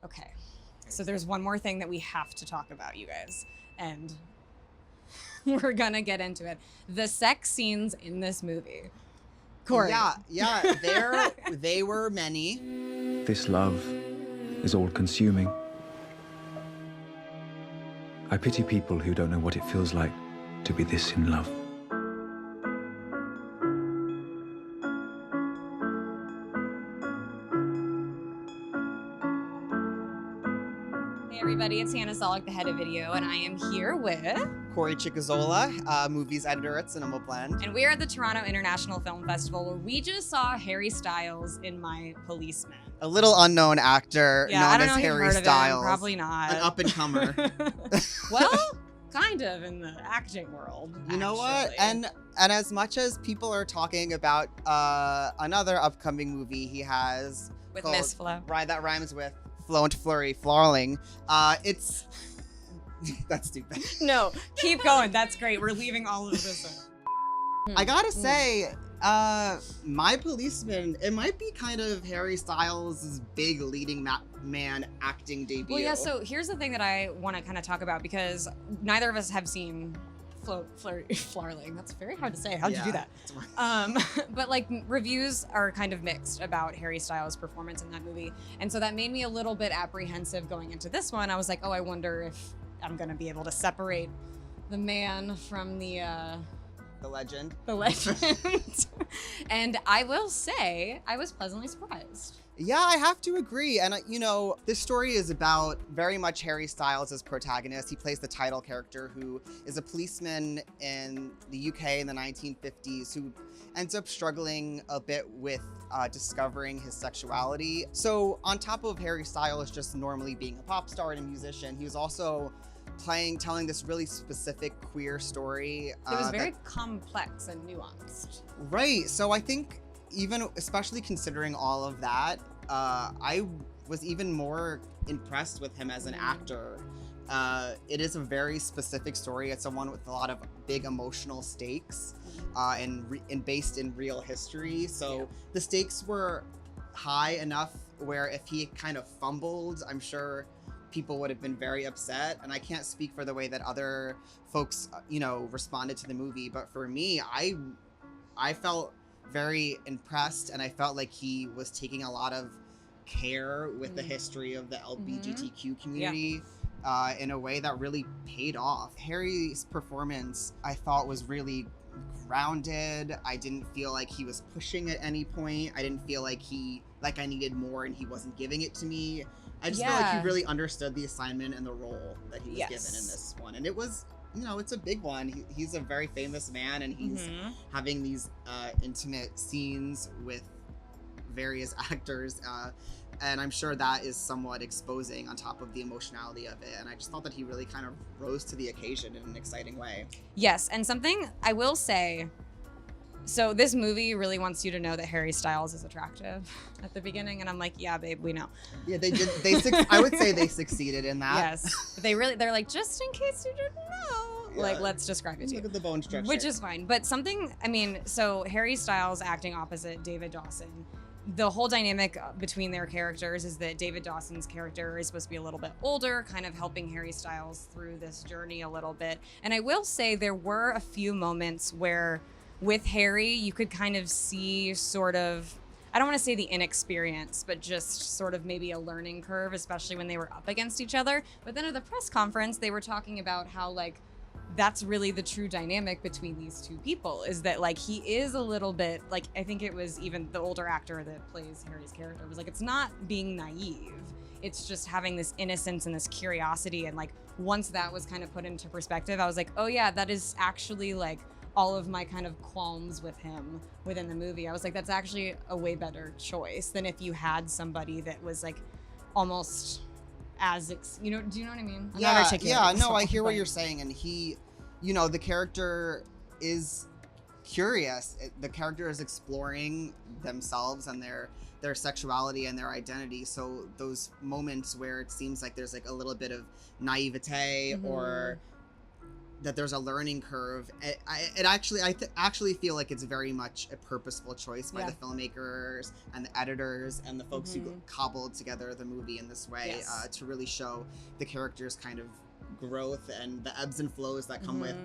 Okay. So there's one more thing that we have to talk about, you guys. And we're going to get into it. The sex scenes in this movie. Corey. Yeah. They were many. This love is all-consuming. I pity people who don't know what it feels like to be this in love. Hey everybody, it's Hannah Saulic, the head of video, and I am here with Corrin Chichizola, movies editor at CinemaBlend. And we're at the Toronto International Film Festival where we just saw Harry Styles in My Policeman. A little unknown actor known as Harry Styles. Probably not. An up-and-comer. Well, kind of in the acting world. You know what? And as much as people are talking about another upcoming movie he has with called, Miss Flo. Right, that rhymes with Flo and Flurry, Flarling. It's that's stupid. No, keep going. That's great. We're leaving all of this in. I gotta say, My Policeman, it might be kind of Harry Styles' big leading man acting debut. Well, yeah, so here's the thing that I want to kind of talk about, because neither of us have seen Flarling. That's very hard to say. How'd you do that? But like reviews are kind of mixed about Harry Styles' performance in that movie. And so that made me a little bit apprehensive going into this one. I was like, oh, I wonder if I'm going to be able to separate the man from the legend. The legend. And I will say, I was pleasantly surprised. Yeah, I have to agree. And, you know, this story is about very much Harry Styles as protagonist. He plays the title character, who is a policeman in the UK in the 1950s who ends up struggling a bit with discovering his sexuality. So on top of Harry Styles just normally being a pop star and a musician, he was also telling this really specific queer story. It was very complex and nuanced. Right. So I think, even especially considering all of that, I was even more impressed with him as an actor. It is a very specific story. It's one with a lot of big emotional stakes and based in real history. So the stakes were high enough where if he kind of fumbled, I'm sure people would have been very upset. And I can't speak for the way that other folks, you know, responded to the movie. But for me, I felt very impressed, and I felt like he was taking a lot of care with the history of the LGBTQ community in a way that really paid off. Harry's performance, I thought, was really grounded. I didn't feel like he was pushing at any point. I didn't feel like I needed more and he wasn't giving it to me. I just felt like he really understood the assignment and the role that he was given in this one. And it was, you know, it's a big one. He's a very famous man, and he's having these intimate scenes with various actors. And I'm sure that is somewhat exposing on top of the emotionality of it. And I just thought that he really kind of rose to the occasion in an exciting way. Yes, and something I will say, so this movie really wants you to know that Harry Styles is attractive at the beginning, and I'm like, yeah, babe, we know. Yeah, they did. I would say they succeeded in that. Yes, but they're like, just in case you didn't know, like, let's describe it to you. Look at the bone structure. Which is fine, but something, I mean, so Harry Styles acting opposite David Dawson. The whole dynamic between their characters is that David Dawson's character is supposed to be a little bit older, kind of helping Harry Styles through this journey a little bit. And I will say there were a few moments where with Harry, you could kind of see sort of, I don't want to say the inexperience, but just sort of maybe a learning curve, especially when they were up against each other. But then at the press conference, they were talking about how, like, that's really the true dynamic between these two people, is that, like, he is a little bit, like, I think it was even the older actor that plays Harry's character was like, it's not being naive. It's just having this innocence and this curiosity. And, like, once that was kind of put into perspective, I was like, oh yeah, that is actually, like, all of my kind of qualms with him within the movie. I was like, that's actually a way better choice than if you had somebody that was, like, almost as, do you know what I mean? I hear what you're saying. And he, you know, the character is curious. The character is exploring themselves and their sexuality and their identity. So those moments where it seems like there's like a little bit of naivete or that there's a learning curve. I actually feel like it's very much a purposeful choice by the filmmakers and the editors and the folks who cobbled together the movie in this way, to really show the characters' kind of growth and the ebbs and flows that come with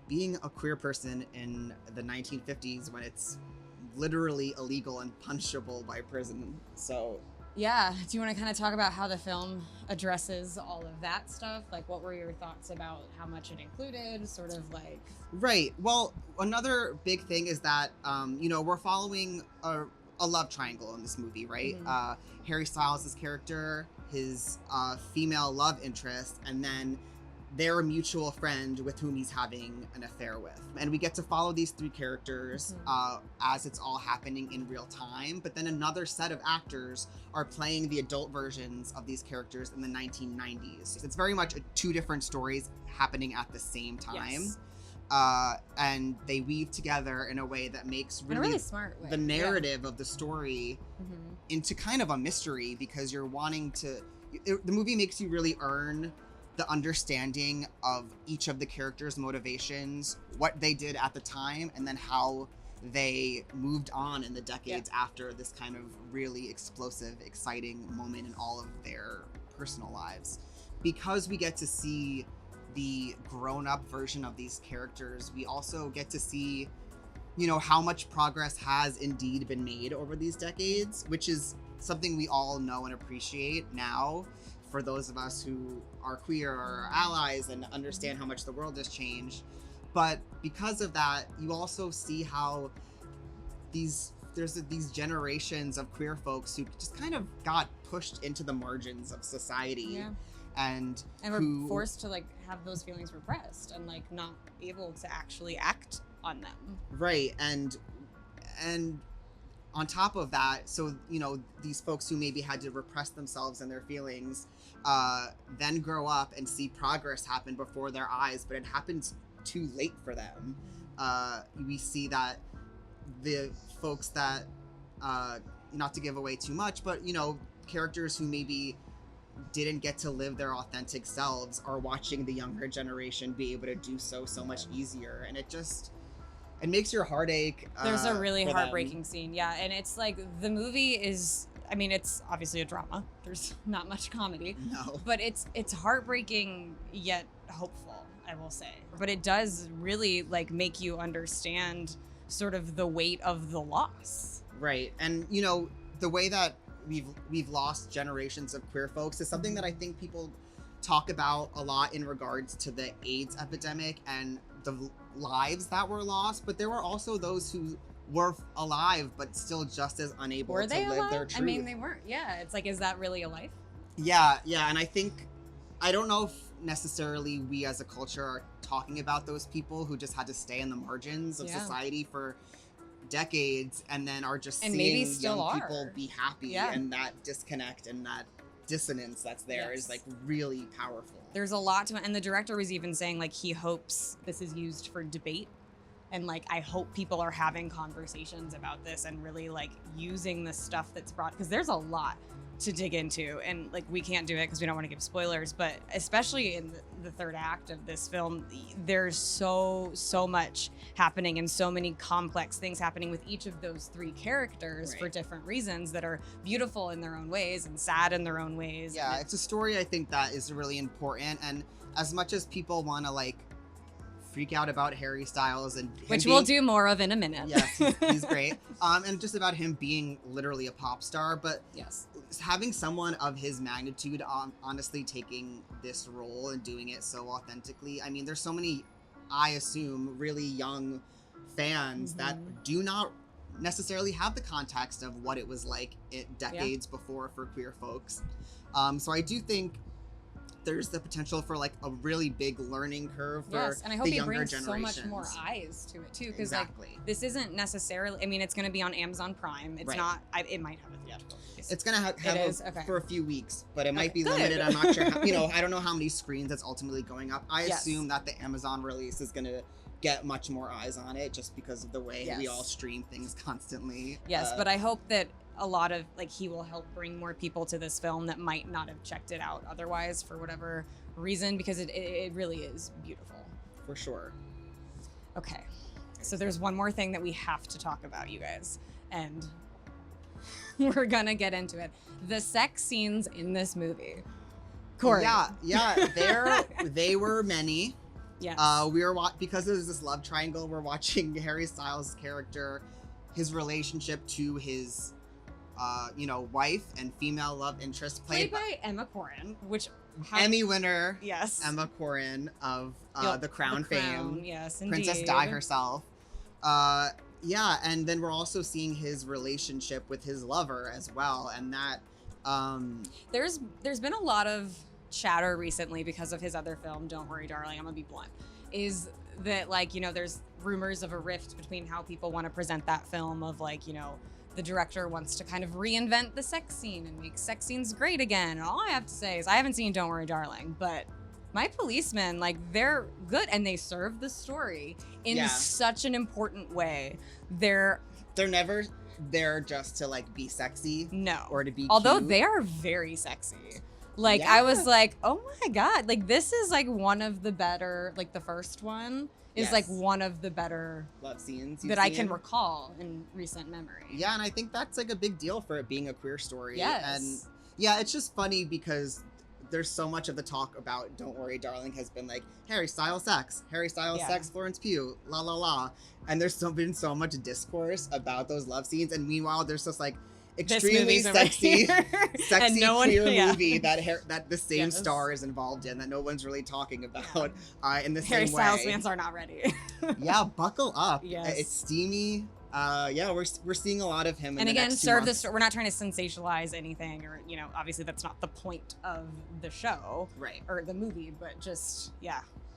being a queer person in the 1950s when it's literally illegal and punishable by prison. So yeah, do you want to kind of talk about how the film addresses all of that stuff? Like, what were your thoughts about how much it included, sort of like... Right. Well, another big thing is that, you know, we're following a love triangle in this movie, right? Harry Styles' character, his female love interest, and then their mutual friend with whom he's having an affair with. And we get to follow these three characters as it's all happening in real time. But then another set of actors are playing the adult versions of these characters in the 1990s. It's very much two different stories happening at the same time. And they weave together in a way that makes really smart way. The narrative of the story into kind of a mystery, because you're wanting to... the movie makes you really earn the understanding of each of the characters' motivations, what they did at the time, and then how they moved on in the decades after this kind of really explosive, exciting moment in all of their personal lives. Because we get to see the grown-up version of these characters, we also get to see, you know, how much progress has indeed been made over these decades, which is something we all know and appreciate now. For those of us who are queer or allies and understand how much the world has changed. But because of that, you also see how there's these generations of queer folks who just kind of got pushed into the margins of society. And were forced to like have those feelings repressed and like not able to actually act on them. Right. And on top of that, so, you know, these folks who maybe had to repress themselves and their feelings then grow up and see progress happen before their eyes, but it happens too late for them. We see that the folks that, not to give away too much, but, you know, characters who maybe didn't get to live their authentic selves are watching the younger generation be able to do so much easier. And it makes your heart ache. There's a really heartbreaking scene. And it's like, the movie is, I mean, it's obviously a drama. There's not much comedy. No. But it's heartbreaking yet hopeful, I will say. But it does really like make you understand sort of the weight of the loss. Right. And, you know, the way that we've lost generations of queer folks is something that I think people talk about a lot in regards to the AIDS epidemic and the lives that were lost, but there were also those who were alive but still just as unable to live their truth. I mean, they weren't. It's like, is that really a life? Yeah, and I don't know if necessarily we as a culture are talking about those people who just had to stay in the margins of society for decades and then are just seeing young people be happy, and that disconnect and that dissonance that's there is like really powerful. There's a lot to it, and the director was even saying like he hopes this is used for debate, and like I hope people are having conversations about this and really like using the stuff that's brought, because there's a lot to dig into, and like we can't do it because we don't want to give spoilers, but especially in the third act of this film, there's so much happening and so many complex things happening with each of those three characters for different reasons that are beautiful in their own ways and sad in their own ways. It's a story I think that is really important, and as much as people want to like freak out about Harry Styles and which we'll do more of in a minute. Yes, he's great. And just about him being literally a pop star, but having someone of his magnitude honestly taking this role and doing it so authentically. I mean, there's so many, I assume, really young fans that do not necessarily have the context of what it was like decades before for queer folks. So I do think there's the potential for like a really big learning curve for and I hope the he younger brings generations. so much more eyes to it too, because like this isn't necessarily, I mean, it's going to be on Amazon Prime. It's not, it might have a theatrical release. It's going to have for a few weeks, but it might be limited. I'm not sure how, you know, I don't know how many screens it's ultimately going up. I assume that the Amazon release is going to get much more eyes on it just because of the way we all stream things constantly. But I hope that a lot of like he will help bring more people to this film that might not have checked it out otherwise for whatever reason, because it really is beautiful. for sure. Okay, so there's one more thing that we have to talk about, you guys, and we're gonna get into it. The sex scenes in this movie. Corey. Yeah, they were many. Yes. We were because there's this love triangle. We're watching Harry Styles' character, his relationship to his, wife and female love interest, played by Emma Corrin, which Emmy winner. Yes. Emma Corrin of The Crown fame. Yes, indeed. Princess Di herself. And then we're also seeing his relationship with his lover as well, and that. There's been a lot of chatter recently because of his other film, Don't Worry Darling, I'm gonna be blunt, is that there's rumors of a rift between how people want to present that film of the director wants to kind of reinvent the sex scene and make sex scenes great again. And all I have to say is I haven't seen Don't Worry Darling, but My Policeman, they're good and they serve the story in such an important way. They're never there just to be sexy. No. Or to be Although cute. they are very sexy. I was like, oh my God, this is one of the better, the first one is one of the better love scenes that I can recall in recent memory. Yeah, and I think that's a big deal for it being a queer story. Yes. And yeah, it's just funny because there's so much of the talk about Don't Worry Darling has been Harry Styles sex, Florence Pugh, la la la. And there's been so much discourse about those love scenes. And meanwhile, there's just extremely sexy queer movie that the same star is involved in that no one's really talking about in the Harry same way. Styles fans are not ready. Yeah, buckle up. Yes. It's steamy. We're seeing a lot of him. And again, serve the story. We're not trying to sensationalize anything, or obviously that's not the point of the show, right, or the movie, but just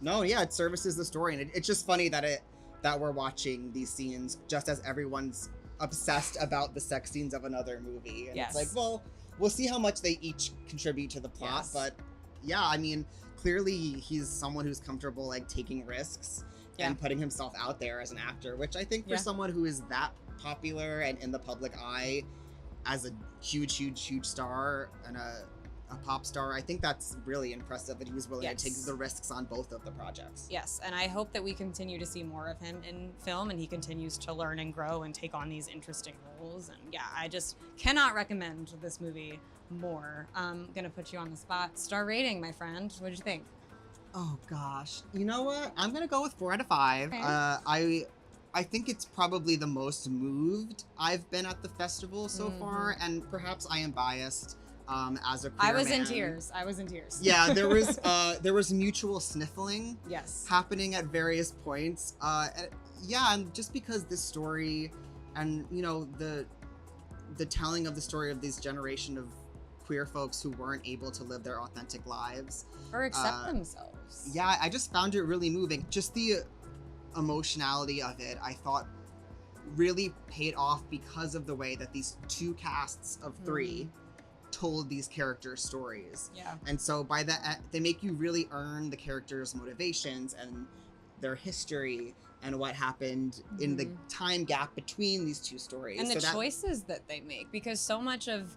No, yeah, it services the story, and it's just funny that we're watching these scenes just as everyone's obsessed about the sex scenes of another movie, and it's well, we'll see how much they each contribute to the plot, but yeah, I mean, clearly he's someone who's comfortable taking risks. And putting himself out there as an actor, which I think for someone who is that popular and in the public eye as a huge star and a pop star, I think that's really impressive that he was willing to take the risks on both of the projects. Yes, and I hope that we continue to see more of him in film and he continues to learn and grow and take on these interesting roles. And I just cannot recommend this movie more. I'm gonna put you on the spot. Star rating, my friend. What did you think? Oh gosh, you know what? I'm gonna go with 4 out of 5. Okay. I think it's probably the most moved I've been at the festival so far, and perhaps I am biased as a queer I was man. in tears. Yeah, there was mutual sniffling. Yes. Happening at various points. And just because this story, and the telling of the story of this generation of queer folks who weren't able to live their authentic lives or accept themselves. Yeah, I just found it really moving. Just the emotionality of it, I thought really paid off because of the way that these two casts of 3 told these characters' stories. Yeah. And so by that, they make you really earn the characters' motivations and their history and what happened in the time gap between these two stories. And the choices that they make, because so much of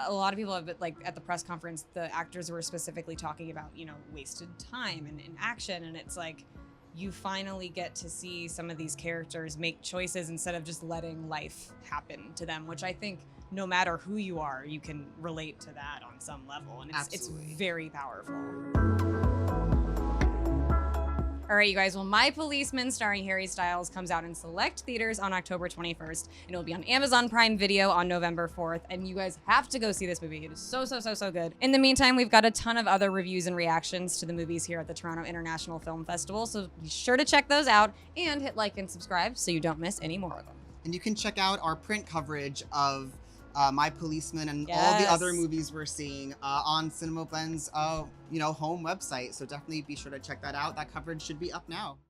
a lot of people have at the press conference, the actors were specifically talking about, wasted time and inaction. And it's you finally get to see some of these characters make choices instead of just letting life happen to them, which I think no matter who you are, you can relate to that on some level. And it's very powerful. All right, you guys. Well, My Policeman, starring Harry Styles, comes out in select theaters on October 21st, and it'll be on Amazon Prime Video on November 4th. And you guys have to go see this movie. It is so good. In the meantime, we've got a ton of other reviews and reactions to the movies here at the Toronto International Film Festival, so be sure to check those out and hit like and subscribe so you don't miss any more of them. And you can check out our print coverage of My Policeman and all the other movies we're seeing on CinemaBlend's home website. So definitely be sure to check that out. That coverage should be up now.